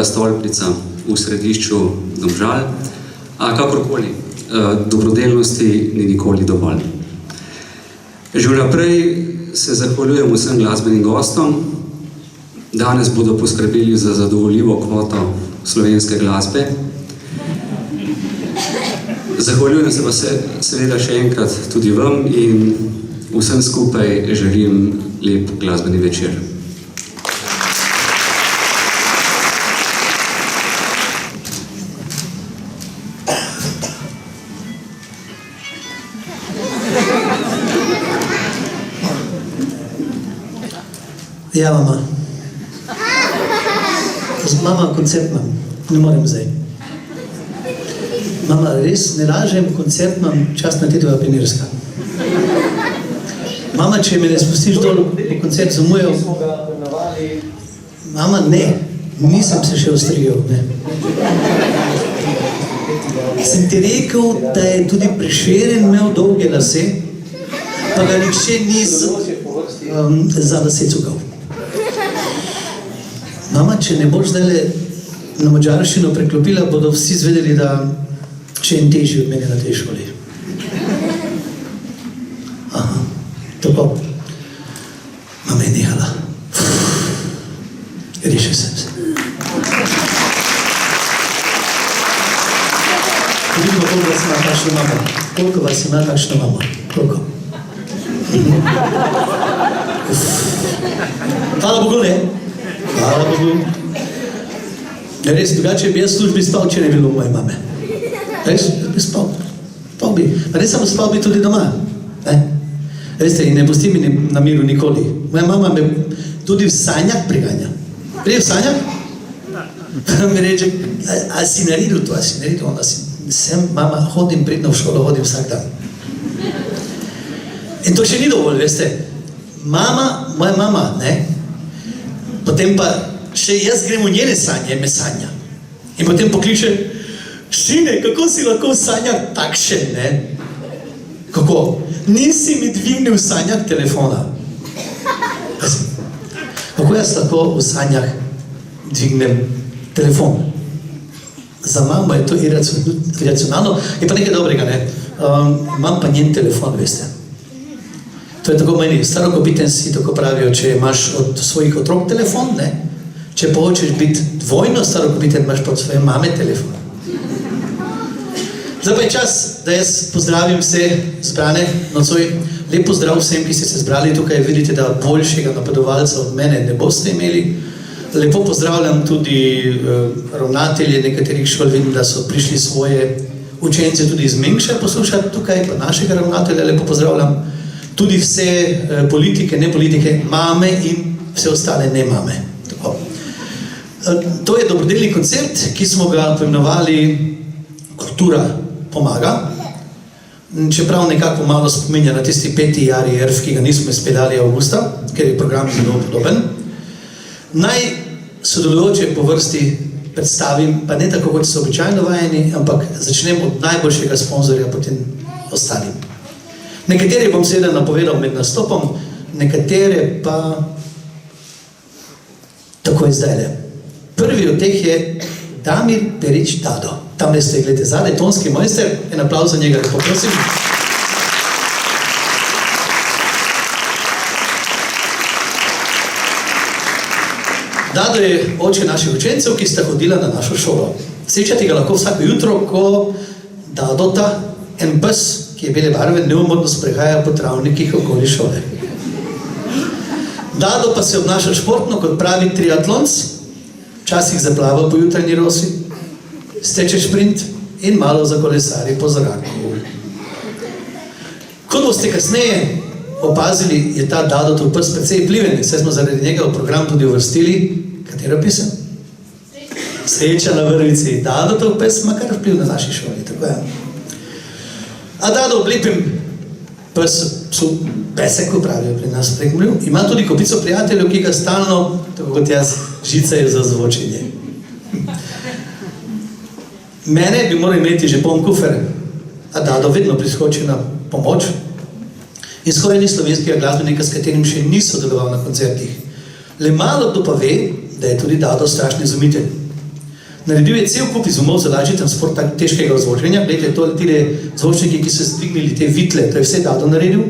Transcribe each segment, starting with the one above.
Bela stolpnica v središču Domžal, a kakorkoli, dobrodelnosti ni nikoli dovolj. Že vnaprej se zahvaljujem vsem glasbenim gostom. Danes bodo poskrbeli za zadovoljivo kvoto slovenske glasbe. Zahvaljujem se pa seveda še enkrat tudi vam in vsem skupaj želim lep glasbeni večer. Ja, mama. Mama, koncert imam. Ne morem zdaj. Mama, res ne lažem, koncert imam, častna tetova Pinirska. Mama, če me ne spustiš dol, bo koncert zamujal. Mama, ne. Nisem se še ostrigel, ne. Sem ti rekel, da je tudi Prešeren imel dolge lase, pa ga nihče ni za lase cukal. Mama, če ne boš zdaj na madžarščino preklopila, bodo vsi zvedeli, da še en težji od mene na tej šoli. Aha, tako. Mama je nehala. Rešil sem se. Vidimo, koliko vas ima takšna mama. Koliko vas ima takšna mama. Koliko? Hvala Bogu, ne? Hvala Bogu. Res, drugače bi jaz v službi spal, če ne bilo moje mame. Res, bi spal. Spal bi. Pa ne samo spal bi tudi doma. Veste, in ne pusti mi na miru nikoli. Moja mama me tudi v sanjah priganja. Prije v sanjah? Mi reče, a si naredil to, a si naredil ono. Sem, mama, hodim pridno v šolo, hodim vsak dan. In to še ni dovolj, veste. Mama, moja mama, ne? Potem pa še jaz grem v njene sanje, me sanja. In potem pokliče, Šine, kako si lahko v sanjah takšen, ne? Kako? Nisi mi dvignil v sanjah telefona. Kako jaz lahko v sanjah dvignem telefon? Za mamo je to iracionalno, je pa nekaj dobrega, ne? Imam pa njen telefon, veste. To je tako meni, starokopitenci tako pravijo, če imaš od svojih otrok telefon, ne? Če pa hočeš biti dvojno starokopiten, imaš pa od svoje mame telefon. Zdaj pa je čas, da jaz pozdravim vse zbrane nocoj. Lep pozdrav vsem, ki ste se zbrali tukaj. Vidite, da boljšega napadovalca od mene ne boste imeli. Lepo pozdravljam tudi ravnatelje nekaterih šol. Vidim, da so prišli svoje učence tudi iz Mengša poslušati tukaj, pa našega ravnatelja lepo pozdravljam. Tudi vse politike, ne politike, mame in vse ostale ne mame. Tako. To je dobrodelni koncert, ki smo ga poimenovali Kultura pomaga. Čeprav nekako malo spominja na tisti 5. ARF, ki ga nismo izpeljali avgusta, ker je program zelo podoben. Naj sodelujoče po vrsti predstavim, pa ne tako, kot so običajno vajeni, ampak začnem od najboljšega sponzorja, potem ostalim. Nekatere bom seveda napovedal med nastopom, nekatere pa takoj zdajle. Prvi od teh je Damir Perić Dado. Tamle ste, gledajte, zadaj, tonski mojster, en aplavz za njega, lepo prosim. Dado je oče naših učencev, ki sta hodila na našo šolo. Srečati ga lahko vsako jutro, ko Dadota, en pes, ki je bele barve, neumorno sprehaja po travnikih okoli šole. Dado pa se obnaša športno, kot pravi triatlonc, včasih zaplava po jutranji rosi, steče šprint in malo zakolesari po zraku. Kot boste kasneje opazili, je ta Dadotov pes precej vpliven, saj smo zaradi njega v program tudi uvrstili, katero pisem? Sreča na vrvici. Dadotov pes ima kar vpliv na naši šoli, tako je. A Dado v lepem pesek, ko pravijo pri nas Prekmurju, ima tudi kopico prijateljev, ki ga stalno, tako kot jaz, žicajo za zvočenje. Mene bi moral imeti že poln kufer, a Dado vedno priskoči na pomoč. In skoraj ni slovenskega glasbenika, s katerim še ni sodeloval na koncertih. Le malo kdo pa ve, da je tudi Dado strašni izumitelj. Naredil je cel kup izumov za lažji transport težkega ozvočenja. Glejte, tile zvočniki, ki so zdvignili te vitle, to je vse Dado naredil.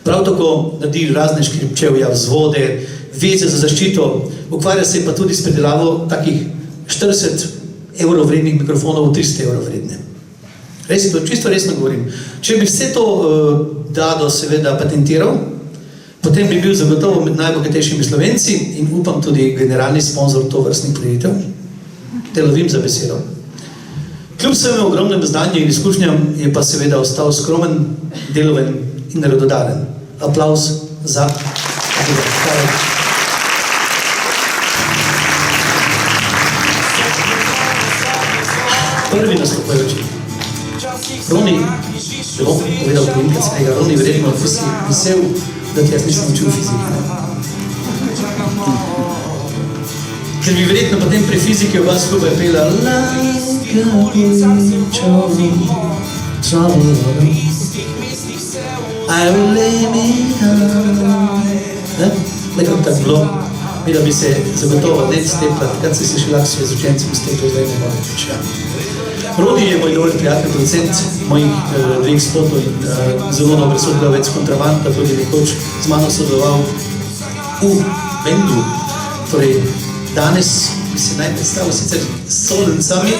Prav tako naredi razne škripčevja, vzvode, veze za zaščito, ukvarja se pa tudi s predelavo takih 40 evrov vrednih mikrofonov v 300 evrov vredne. Res, to čisto resno govorim. Če bi vse to Dado seveda patentiral, potem bi bil zagotovo med najbogatejšimi Slovenci in upam tudi generalni sponzor tovrstnih prireditev. Te lovim za besedo. Kljub svojemu ogromnemu znanju in izkušnjam je pa seveda ostal skromen, deloven in radodaren. Aplavz za prvi nastopajoči. Roni, če bom povedal priimka svega, Roni verjetno vesel, da ti jaz nisem učil fizike. Ker bi verjetno potem pri fiziki oba skupaj pela Like a trouble, I will lay me down. Nekako tako bilo, mi da bi se zagotovo ne stepla, takrat se še lahko s učencem stepla, zdaj ne moram več. Rodi je moj dober prijatelj, producent mojih dveh spotov in zelo dober sodelavec kontrabanda, tudi nekoč z mano sodeloval v bendu. Torej, danes bi se naj predstavil sicer s Solencami,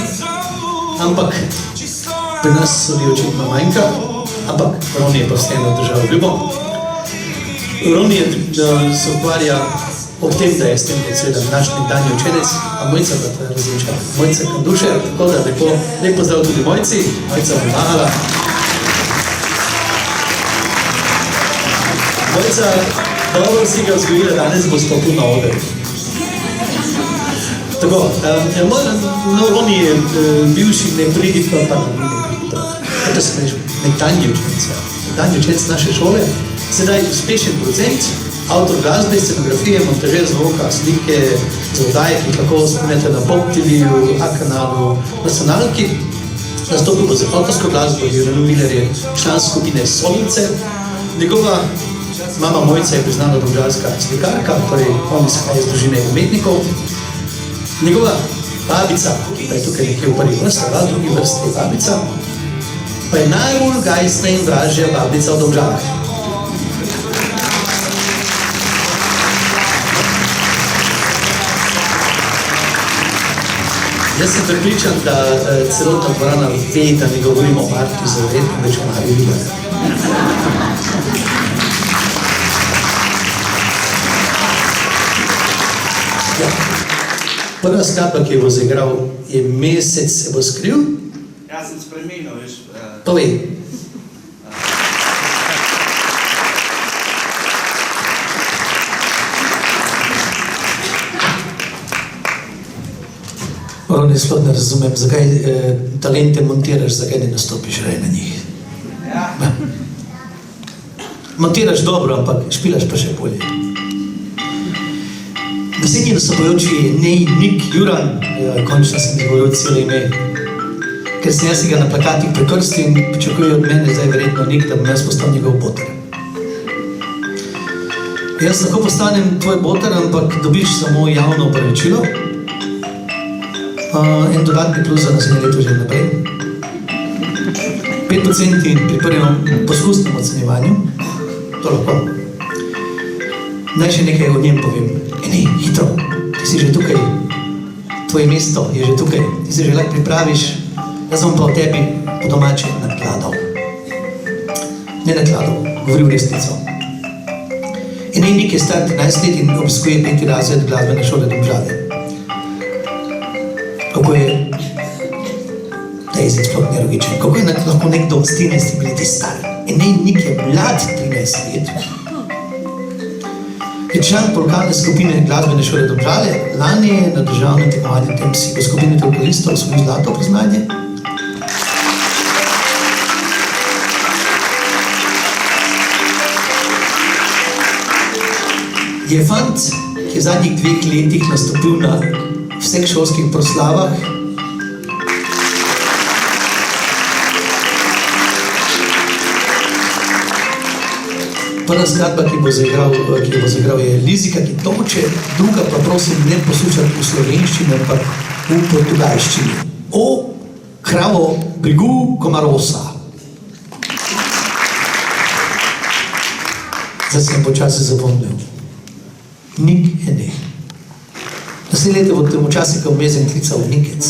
ampak pri nas sodi očitno manjka, ampak Roni je pa vseeno držal ljubo. Roni se ukvarja ob tem, da je s tem seveda naš nekdanji učenec, a Mojca pa te različa. Mojca Kandušer, tako da lep pozdrav tudi Mojci, Mojca Mahala. Mojca, dobro si ga vzgojila, danes bo stopil na oder. Tako, Roni je bivši nepridiv, to se reči, nekdanji učenec naše šole, sedaj uspešen producent, avtor glasbe, scenografije, montažer zvoka, slike, za oddaje, ki lahko spremljate na Pop TV-ju, A-kanalu, nacionalki. Nastopil bo za avtorsko glasbo, je renoviler je član skupine Solnice. Njegova mama Mojca je priznana domžalska slikarka, torej on izhaja iz družine umetnikov. Njegova babica, ki pa je tukaj nekje v prvi vrsti, v drugi vrsti je babica, pa je najbolj gajstna in vražja babica v Domžalah. Jaz sem prepričan, da celotna dvorana ve, da ne govorimo o Marti Zavretno, več o Mariju Viler. Prva skladba, ki jo bo zaigral, je Mesec se bo skril. Ja sem spremenil, veš. Povej. Roni, sploh ne razumem, zakaj talente montiraš, zakaj ne nastopiš raje na njih. Ja. Montiraš dobro, ampak špilaš pa še bolje. Naslednji nastopajoči je Nik Juran, končno sem izgovoril celo ime, ker sem jaz ga na plakatih prekrstil in pričakuje od mene zdaj verjetno Nik, da bom jaz postal njegov boter. Jaz lahko postanem tvoj boter, ampak dobiš samo javno opravičilo, en dodatni plus za naslednje leto že naprej. 5% pri prvem poskusnem ocenjevanju, to lahko. Naj še nekaj o njem povem. Eni, hitro, ti si že tukaj, tvoje mesto je že tukaj, ti se že lahko pripraviš, jaz bom pa o tebi po domače nakladal. Ne nakladal, govoril resnico. Eni, Nik je star 13 let in obiskuje 5. razred glasbene šole Domžale. Kako je, ta jezik sploh nelogičen, kako je lahko nekdo s 13 leti star? Eni, Nik je mlad 13 let. Je član polkalne skupine glasbene šole Domžale, lani je na državnem tekmovanju TMC v skupini vokalistov osvojil zlato priznanje. Je fant, ki je v zadnjih 2 letih nastopil na vseh šolskih proslavah. Prva skladba, ki bo zaigral, je Lizika, ki toče, druga pa prosim ne poslušati v slovenščini, ampak v portugalščini. O kravo brigu Komarosa. Zdaj sem počasi zapomnil. Nik je ne. Naslednje leto bodo včasih omezen klical Nikec.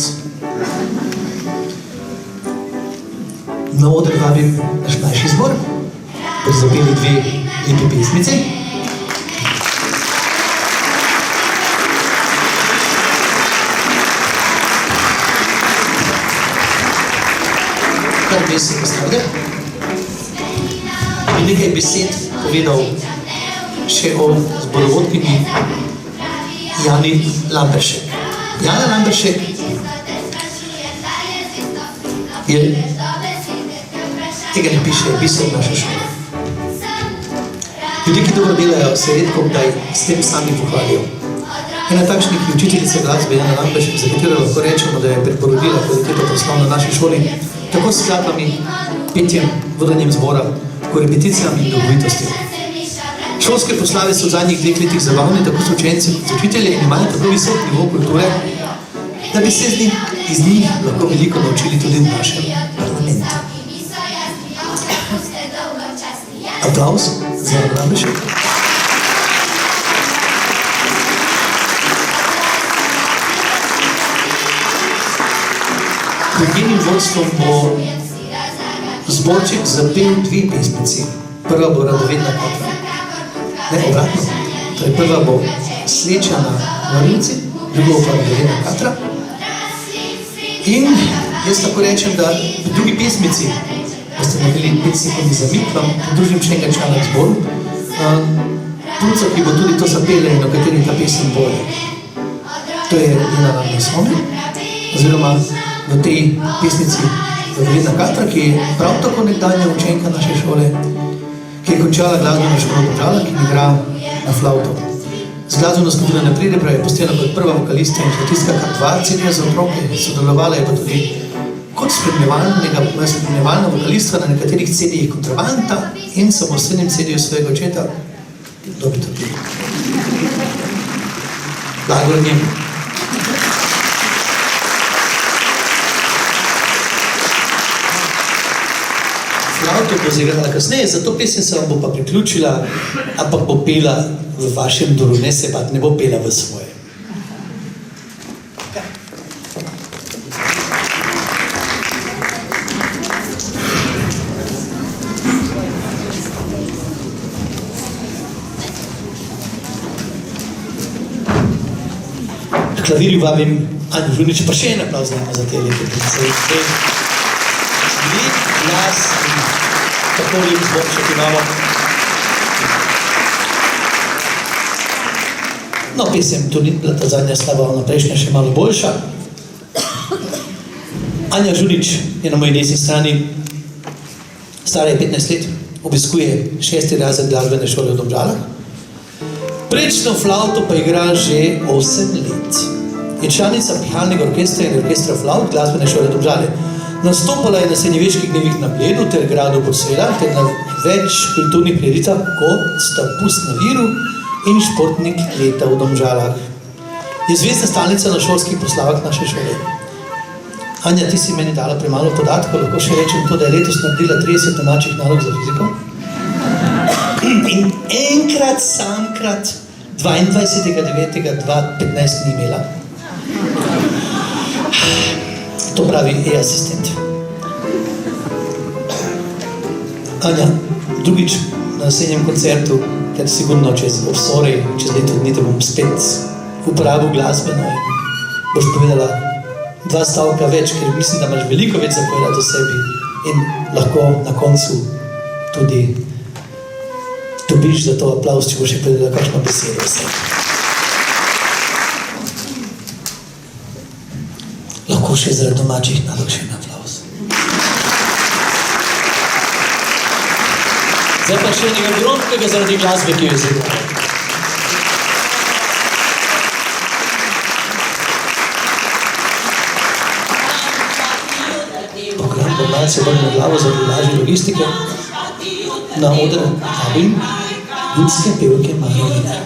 Na oder vabim naš mlajši zbor, bodo zapeli dve lepi pesmici. Kar besed postavlja. In nekaj besed povedal še o zborovodkinji Jani Lamberšek. Jana Lamberšek je, tega ne piše, biser naše šole. Ljudje, ki dobro delajo, se redko kdaj s tem sami pohvalijo. Ena takšnih učiteljica glasbe, Jana Lamberšek, za katero lahko rečemo, da je preporodila kvaliteto proslav na naši šoli, tako s skladbami, petjem, vodenjem zbora, repeticijam in dolgovitostjo. Šolske proslave so v zadnjih 2 letih zabavne, tako so učenci kot učitelje in imajo tako visok nivo kulture, da bi se iz njih lahko veliko naučili tudi v našem parlamentu. Aplavz za Lamberšek. Pod njenim vodstvom bo zborček zapel 2 pesmici. Prva bo Radovedna Katra. Ne, obratno. Torej prva bo Sreča na Varilci, druga bo pa Radovedna Katra. In jaz tako rečem, da v drugi pesmici boste naredili 5 sekundi zamik, vam pridružim še enega člana k zboru. Punca, ki bo tudi to zapela in o kateri ta pesem boje. To je Nina Ravnesome, oziroma v tej pesnici Radovedna Katra, ki je prav tako nekdanja učenka naše šole, ki je končala glasbeno šolo Domžala, ki igra na flauto. Z glasbeno skupino Nepridebra je postala kot prva vokalista in flautistka kar 2 CD-ja za otroke, sodelovala je pa tudi kot spremljevalna vokalista na nekaterih CD-jih Kontrabanda in samostojnem CD-ju svojega očeta. Kdo bi to bil? Blagor njemu. Flauto bo zaigrala kasneje, zato pesem se vam bo pa priključila, ampak bo pela v vašem doru, ne se bat, ne bo pela v svoje. Na klavirju vabim Anjo Žunič, pa še en aplavz za te lepe predstavitve. Lep glas in tako lep zborček imamo. No, pesem to ni bila ta zadnja slaba, ona prejšnja še malo boljša. Anja Žunič je na moji desni strani, stara je 15 let, obiskuje 6. razred glasbene šole v Domžalah. Prečno flauto pa igra že 8 let. Je članica pihalnega orkestra in orkestra flaut glasbene šole Domžale. Nastopala je na srednjeveških dnevih na Bledu ter gradu Podsvela ter na več kulturnih priredicah, kot sta Pust na Viru in Športnik leta v Domžalah. Je zvezna stalnica na šolskih proslavah naše šole. Anja, ti si meni dala premalo podatkov, lahko še rečem to, da je letos naredila 30 domačih nalog za fiziko. In enkrat samkrat 22.9.2015 ni imela. To pravi e-asistent. Anja, drugič na naslednjem koncertu, ker sigurno čez obsorej, čez leto dni te bom spet uporabil glasbeno in boš povedala 2 stavka več, ker mislim, da imaš veliko več za povedati o sebi in lahko na koncu tudi dobiš za to aplavz, če boš še povedala kakšno besedo o sebi. Lahko še zaradi domačih nalog še en aplavz. Zdaj pa še enega gronkega zaradi glasbe, ki jo izvedla. Program bo malce bolj na glavo zaradi lažje logistike. Na oder vabim ljudske pevke Majo Miner.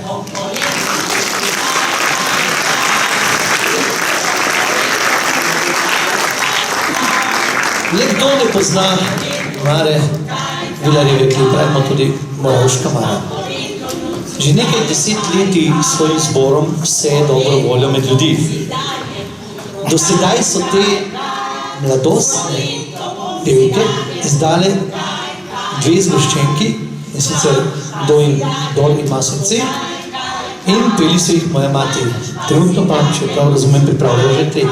Le kdo ne pozna Mare Vilerjeve, ki jo pravimo tudi Moravška Mara. Že nekaj 10 leti s svojim zborom vse dobro voljo med ljudi. Do sedaj so te mladostne pevke izdale 2 zgoščenki, in sicer Dol ima srce, in peli so jih Moja mati. Trenutno pa, če prav razumem, pripravljajo že 3.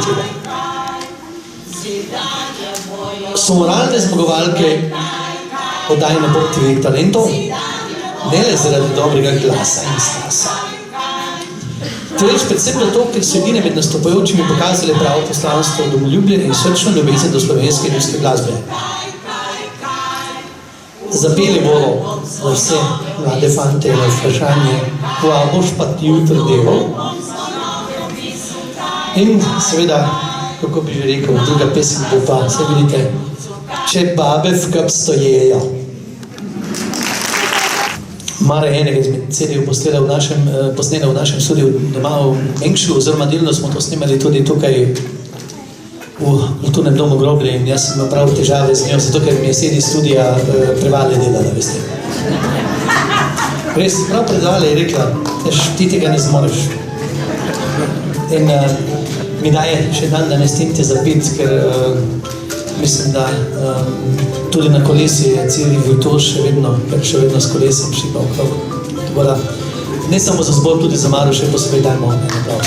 So moralne zmagovalke oddaje na Pop TV talentov, ne le zaradi dobrega glasa in stasa. Torej, predvsem zato, ker so edine med nastopajočimi pokazali pravo poslanstvo, domoljubje in srčno ljubezen do slovenske in ljudske glasbe. Zapeli bodo za vse mlade fante na vprašanje, kva boš pa ti jutri delal. In seveda, kako bi že rekel, druga pesem bo pa, se vidite, Če babe v kap stojejo. Mara je enega izmed CD-jev posnela v našem studiu doma v Mengšu, oziroma delno smo to snemali tudi tukaj v kulturnem domu Groblje, in jaz sem imel prav težave z njo, zato ker mi je CD studija prevale delala, veste. Res, prav predvale je rekla, ti tega ne zmoreš. In mi daje še dan danes tinte za pit, ker mislim, da tudi na kolesi je celi virtuoz še vedno s kolesom šipa okrog. Tako da, ne samo za zbor, tudi za Maro še posebej dajmo naprav.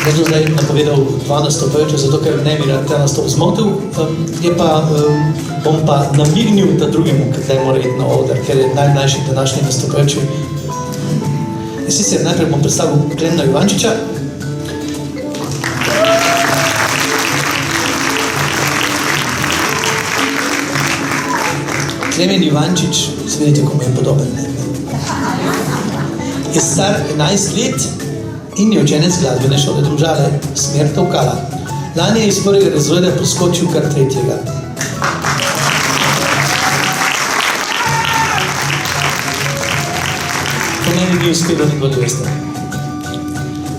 Jaz bom zdaj napovedal 2 nastopajoče, zato ker ne bi ta nastop zmotil, bom pa namignil ta drugemu, kdaj mora iti na oder, ker je najmlajši današnji nastopajoči. In sicer najprej bom predstavil Klemena Ivančiča. Klemen Ivančič, se vidite, komu je podoben. Je star 11 let, in je učenec glasbene šole Domžale, smer Tolkala. Lani je iz prvega razreda poskočil kar 3. To meni ni uspelo nikoli, veste.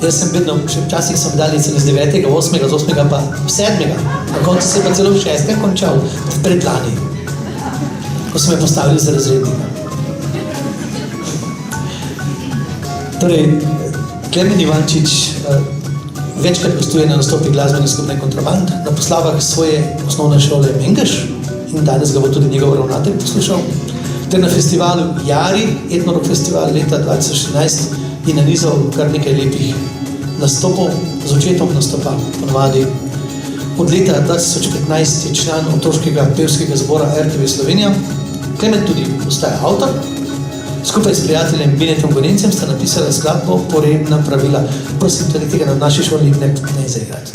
Jaz sem vedno, še včasih sem dali celo z 9., 8., z 8. pa 7. Na koncu se pa celo v 6. končal, predlani, ko so me postavili za razrednika. Torej, Klemen Ivančič večkrat gostuje na nastopi glasbene skupine Kontraband, na poslavah svoje osnovne šole Mengeš, in danes ga bo tudi njegov ravnatelj poslušal, ter na festivalu Jari, etnorok festival leta 2016, in nanizal kar nekaj lepih nastopov z očetom nastopa ponovadi. Od leta 2015 je član otroškega pevskega zbora RTV Slovenija. Klemen tudi postaja avtor. Skupaj s prijateljem Binetom Gorencem sta napisala skladbo Poredna pravila. Prosim, tudi tega na naši šoli ne zaigrati.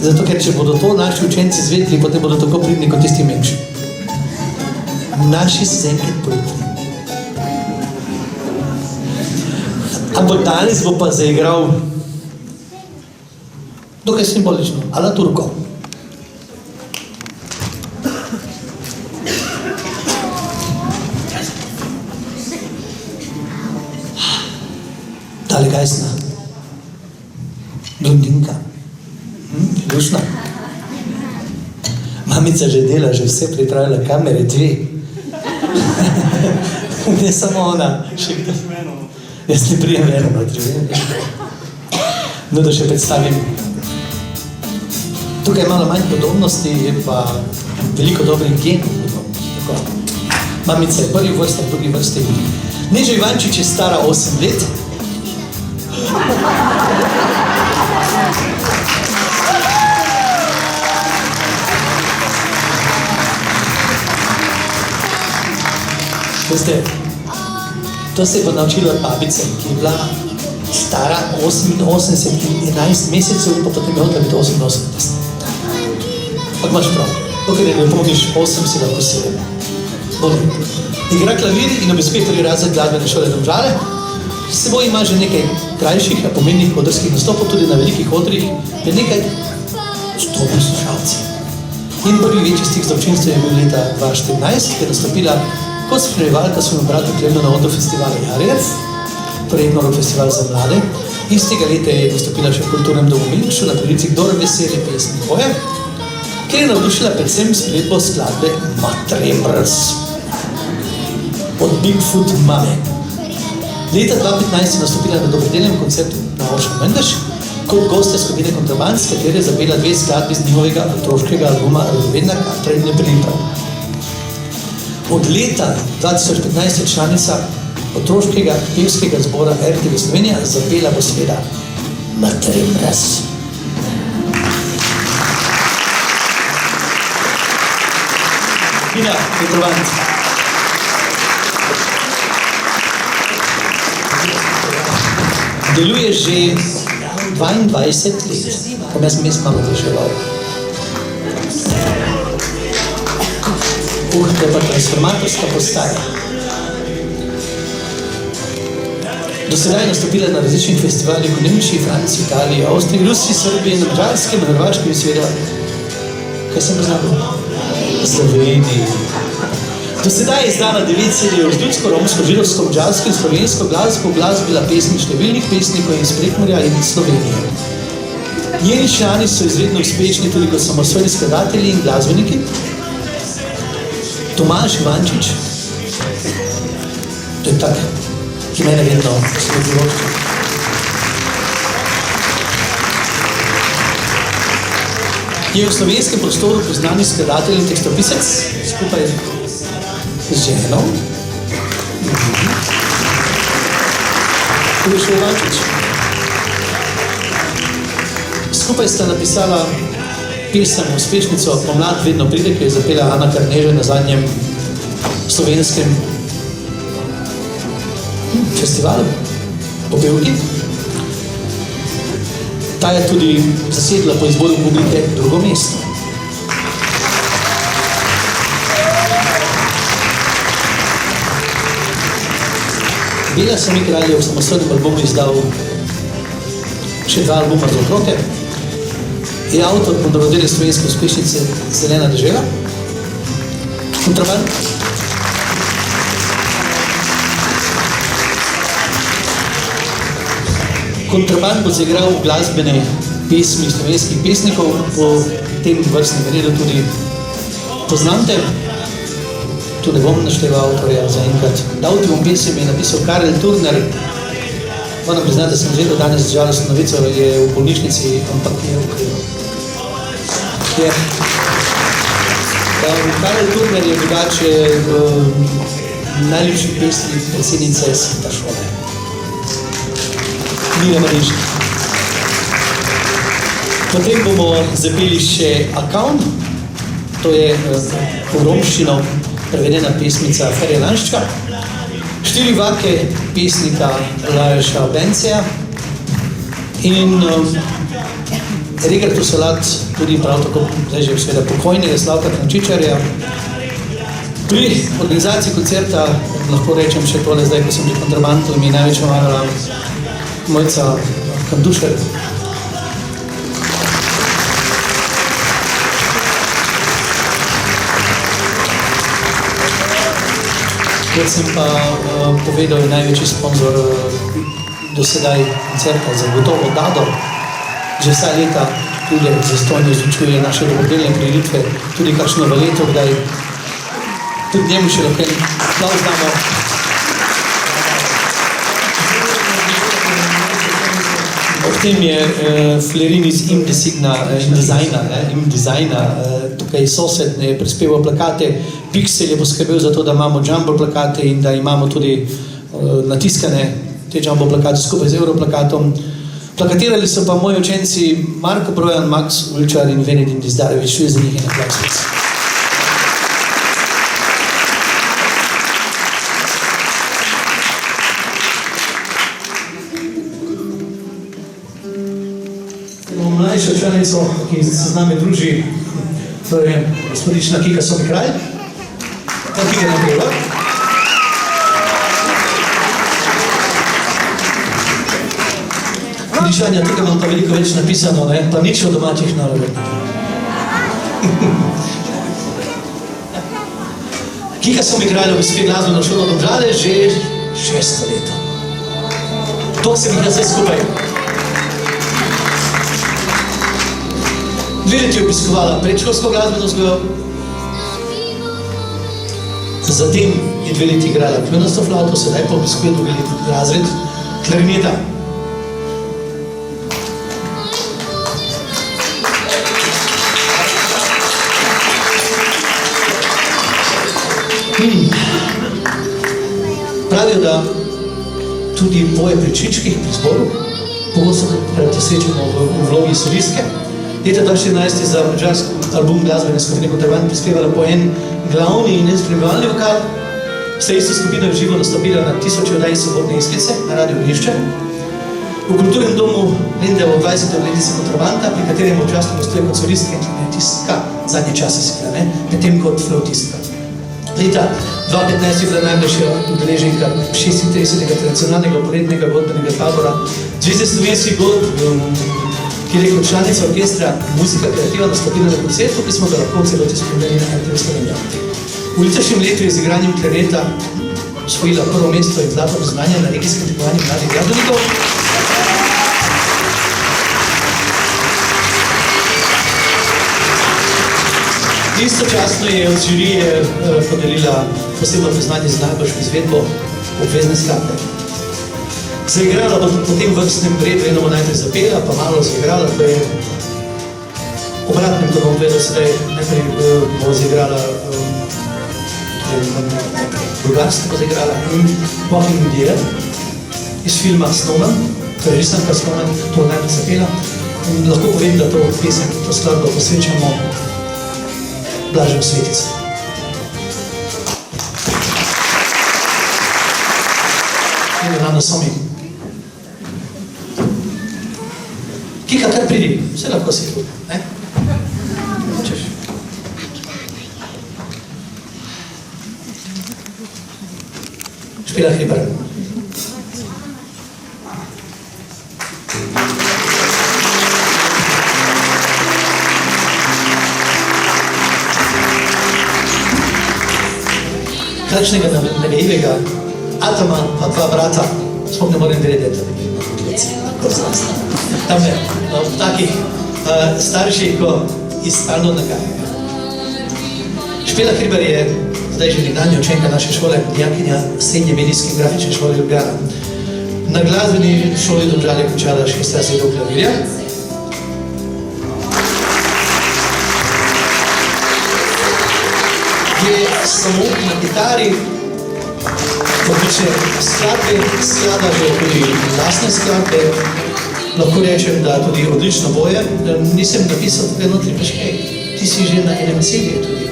Zato, ker če bodo to naši učenci izvedli, potem bodo tako pridni kot tisti menjši. Naši se enkrat pridni. Ampak danes bo pa zaigral dokaj simbolično, ala Turko. Tale gajsna, blondinka, lušna. Mamica že dela, že vse pripravila, kamere 2. Ne samo ona, še kdo. Jaz ne prijem eno notri. No, da še predstavim. Tukaj je malo manj podobnosti, je pa veliko dobrih genov. Mamica je prvi vrsta, drugi vrsti. Neža Ivančič je stara 8 let. Veste, to se je pa naučila od babice, ki je bila stara 88 in 11 mesecev, in pa potem je hodila biti 88. Ampak imaš prav, dokaj ne pomniš 8, si lahko 7. Igra klavir in obiskuje prvi razred glasbene šole Domžale. S seboj ima že nekaj krajših, a pomembnih odrskih nastopov, tudi na velikih odrih, je nekaj 100 poslušalci. In prvi večji stik z občinstvom je bil leta 2014, ki je nastopila Kot spremljevalka so me brati Klemno na odru festivala Jarjev, projektno festival za mlade. Istega leta je nastopila še v kulturnem domu Milkšu na prilici Kdor veseli pesmi boje, kjer je navdušila predvsem s priredbo skladbe Matremrs od Bigfoot Mame. Leta 2015 je nastopila na dobrodelnem koncertu na Ocean Mendes kot gosta skupine Kontraband, s katere je zapela 2 skladbi z njihovega otroškega albuma Radovedna Katra in Nepriprav. Od leta 2015 je članica otroškega pevskega zbora RTV Slovenija, zapela bo seveda Matremrs. Ina Kontraband. Deluje že 22 let, ko jaz mest malo reševal. To je pa transformatorska postaja. Do sedaj je nastopila na različnih festivalih v Nemčiji, Franciji, Italiji, Avstriji, Rusiji, Srbiji, na Mađarskem, na Hrvaškem in seveda, kaj sem poznal? Sloveniji. Do sedaj je izdala 9 CD-jev z ljudsko, romsko, židovsko, madžarsko in slovensko glasbo, glasbila pesmi številnih pesnikov iz Prekmurja in Slovenije. Njeni člani so izredno uspešni tudi kot samostojni skladatelji in glasbeniki. Tomaž Ivančič, to je tak, ki mene vedno sledivošče. Je v slovenskem prostoru poznani skladatelj in tekstopisec skupaj z ženo. Tu je še Ivančič. Skupaj sta napisala pesem uspešnico Pomlad vedno pride, ki je zapela Ana Karneže na zadnjem slovenskem festivalu po pevki. Ta je tudi zasedla po izboru publike drugo mesto. Bela Sami Kralj je v samostojnem albumu izdal še 2 albuma za otroke. Je avtor dobrodelne slovenske uspešnice Zelena dežela. Kontraband. Kontraband bo zaigral glasbene pesmi slovenskih pesnikov, po tem vrstnem redu tudi poznate. Tu ne bom našteval avtorja za enkrat. Dal ti bom pesem je napisal Karel Turner. Moram priznati, da sem že do danes žalostno novico, je v bolnišnici, ampak je ukrival. Karel Turner je drugače najljubši pesnik predsednice Sveta šole. Mira Mariška. Potem bomo zapeli še Account, to je po romščino prevedena pesmica Ferja Lanščka. 4 vake pesnika Laješa Benceja in Regartu Salat, tudi prav tako, zdaj že seveda pokojnega Slavka Krančičarja. Pri organizaciji koncerta lahko rečem še tole, zdaj ko sem pri Kontrabandu, mi je največ pomagala Mojca Kandušer. Kot sem pa povedal, je največji sponzor do sedaj koncerta zagotovo Dado. Že vsa leta tudi zastojno izločuje naše dobrodelne prireditve, tudi kakšno v leto, kdaj tudi njemu še lahko aplavz damo. Ob tem je Flerin iz ImDesigna, tukaj sosed je prispeval plakate, Pixel je poskrbel za to, da imamo jumbo plakate in da imamo tudi natiskane te jumbo plakate skupaj z Europlakatom. Plakatirali so pa moji učenci Marko Brojan, Max Ulčar in Venedin Dizdarevič, tudi za njih je aplavz. Mlajšo članico, ki se z nami druži, to je gospodična Kika Sami Kralj. Kika napeva. Kričanja, tukaj imam pa veliko več napisano, pa nič o domačih narodih. Kika smo igrali v bistvu glasbeno šolo Domžale že 6. leto. Tok sem jih vse skupaj. 2 leti je obiskovala predšolsko glasbeno vzgojo, zatem je 2 leti igrala kljunasto flavto, sedaj pa obiskuje 2. razred klarineta. Pravijo, da tudi poje pri čičkih, pri zboru, pogosto se srečamo v vlogi solistke. Leta 2014 je za madžarski album glasbene skupine Kontraband prispevala po en glavni in spremljevalni vokal. Vse isto skupina v živo nastopila na 1000 oddaj Sobotne iskrice na Radio Ognišče. V kulturnem domu Lende v 20. obletnici Kontrabanda, pri katerem občasno gostuje kot solistka in klarinetistka, zadnje čase seveda, medtem kot flautistka. Leta 2015 je bila najmlajša udeleženka 36. tradicionalnega poletnega godbenega tabora Zveze slovenskih godb, kjer je kot članica orkestra Muzika kreativa nastopila na koncertu, ki smo ga lahko v celoti spremljali na RTV Slovenija. V letošnjem letu je z igranjem klarineta osvojila prvo mesto in zlato priznanje na regijskem tekmovanju mladih glasbenikov. Istočasno je od žirije podelila posebno priznanje za najboljšo izvedbo obvezne skladbe. Zaigrala bo po tem vrstnem redu, eno bo najprej zapela, pa malo zaigrala, to je obratnem, ko bom vedel sedaj, najprej bo zaigrala drugarstvo bo zaigrala Walking Deer iz filma Snowman, to je risanka Snowman, to najprej zapela. In lahko povem, da to pesem, to skladbo posvečamo Blažev Svetic. Eno nam na somi. Kika, kar pridi, vse lahko si tu, ne? Hočeš? Špila Hribar. Kakšnega nagajivega atoma pa 2 brata, sploh ne morem vedeti, tam je takih starših, ko izstalno nagajajo. Špela Hribar je zdaj že nekdanja učenka naše šole, dijakinja Srednje medijske in grafične šole Ljubljana. Na glasbeni šoli Domžale je končala 6 razredov klavirja. Je samo na kitari, odlične skladbe, sklada že tudi vlastne skladbe. Lahko rečem, da tudi odlično boje. Nisem napisal tukaj notri, pa še ti si že na enem CD-ju tudi.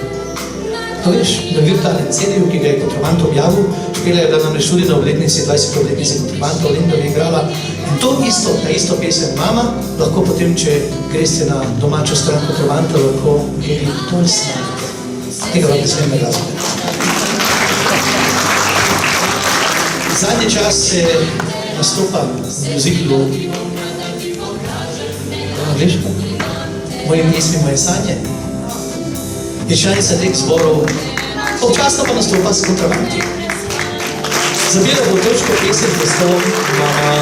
To veš, na virtualnem CD-ju, ki ga je Kontraband objavil. Špela je bila namreč tudi na obletnici 20. obletnici Kontrabanda, v Lendavi je igrala. In to isto, ta isto pesem Mama, lahko potem, če greste na domačo stran Kontrabanda, lahko tudi to snadite. Tega vam ne smeme glasbe. Zadnji čas se nastopa v muziklu angliško, moje pesmi, moje sanje. Je članica teh zborov, občasno pa nastopa s kontrabanti. Zabila bo točko pesem Prestol Mama.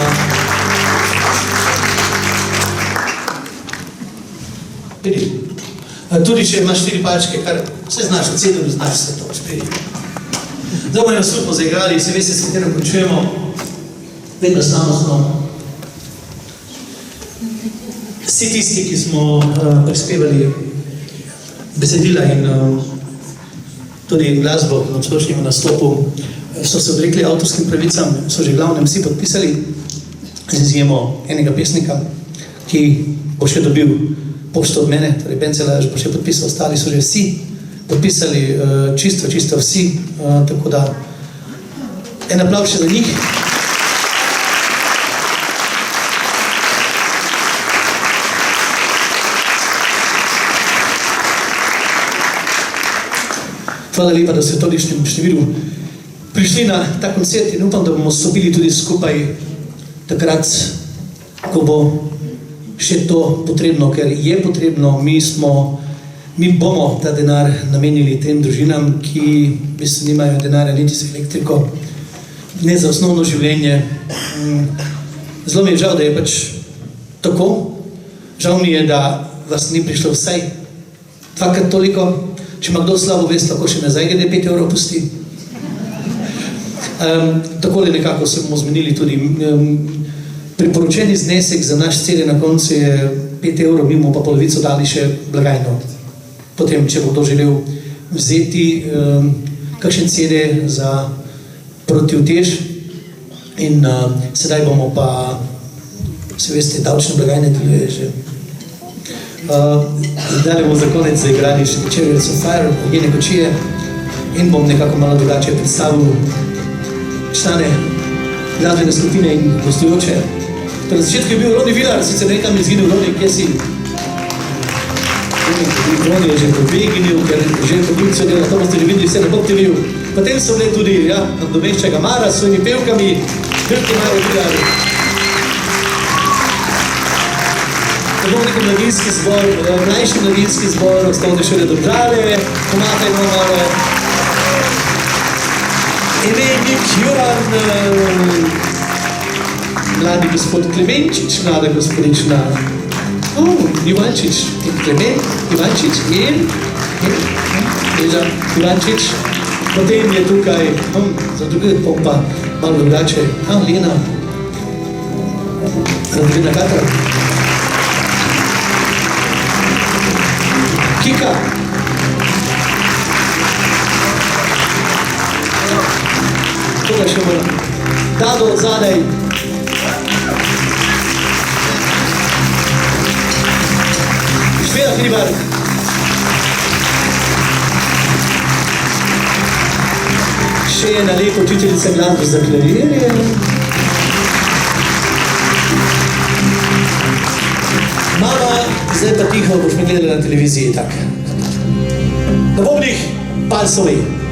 Pridi. Tudi če imaš 4 palčke, kar vse znaš, od 7 znaš vse to, pridi. Zdaj bomo super zaigrali, se veste, s katerim končujemo, vedno slavnostno. Vsi tisti, ki smo prispevali besedila in tudi glasbo na splošnem nastopu, so se odrekli avtorskim pravicam, so že glavnem vsi podpisali, z izjemo enega pesnika, ki bo še dobil pošto od mene, torej Bencela bo še podpisal, ostali so že vsi podpisali, čisto vsi, tako da en aplavz še za njih. Hvala lepa, da ste v toličnem številu prišli na ta koncert in upam, da bomo stopili tudi skupaj takrat, ko bo še to potrebno, ker je potrebno. Mi smo Mi bomo ta denar namenili tem družinam, ki v bistvu nimajo denarja niti za elektriko, ne za osnovno življenje. Zelo mi je žal, da je pač tako. Žal mi je, da vas ni prišlo vsaj dvakrat toliko. Če ima kdo slabo vest, lahko še nazaj glede 5 evrov pusti. Takole nekako se bomo zmenili tudi. Priporočeni znesek za naš CD na koncu je 5 evrov, mi bomo pa polovico dali še blagajno. Potem, če bo kdo želel vzeti kakšen CD za protiutež. In sedaj bomo pa, se veste, davčne blagajne deluje že. Zdaj bomo za konec zaigrali še Chariots of Fire, Ognjene kočije, in bom nekako malo drugače predstavil člane glasbene skupine in gostujoče. Na začetku je bil Roni Vilar, sicer nekam je izginil Roni, kje si? Roni je že pobeginil, ker že produkcijo dela, to boste že videli vse na Pop TV-ju. Potem so bile tudi, nadomešča ga Mara s svojimi pevkami, Krki Mara Vilar. To bo nekaj mladinski zbor, mlajši mladinski zbor, osnovne šole Domžale, pomatajmo malo. Emenik Juran, mladi gospod Klemenčič, mlada gospodična Ivančič, Ivančič, Ivančič. Potem je tukaj, za druge pompa, malo drugače, Lena, Radovina Katra. Kika. Tukaj še moram. Dado zadaj. Šveda Hribar. Še ena lepa učiteljica glasbe za klavirje. Mama, zdaj pa tiho, boš me gledala na televiziji, tak. Na bobnih, Palsovi.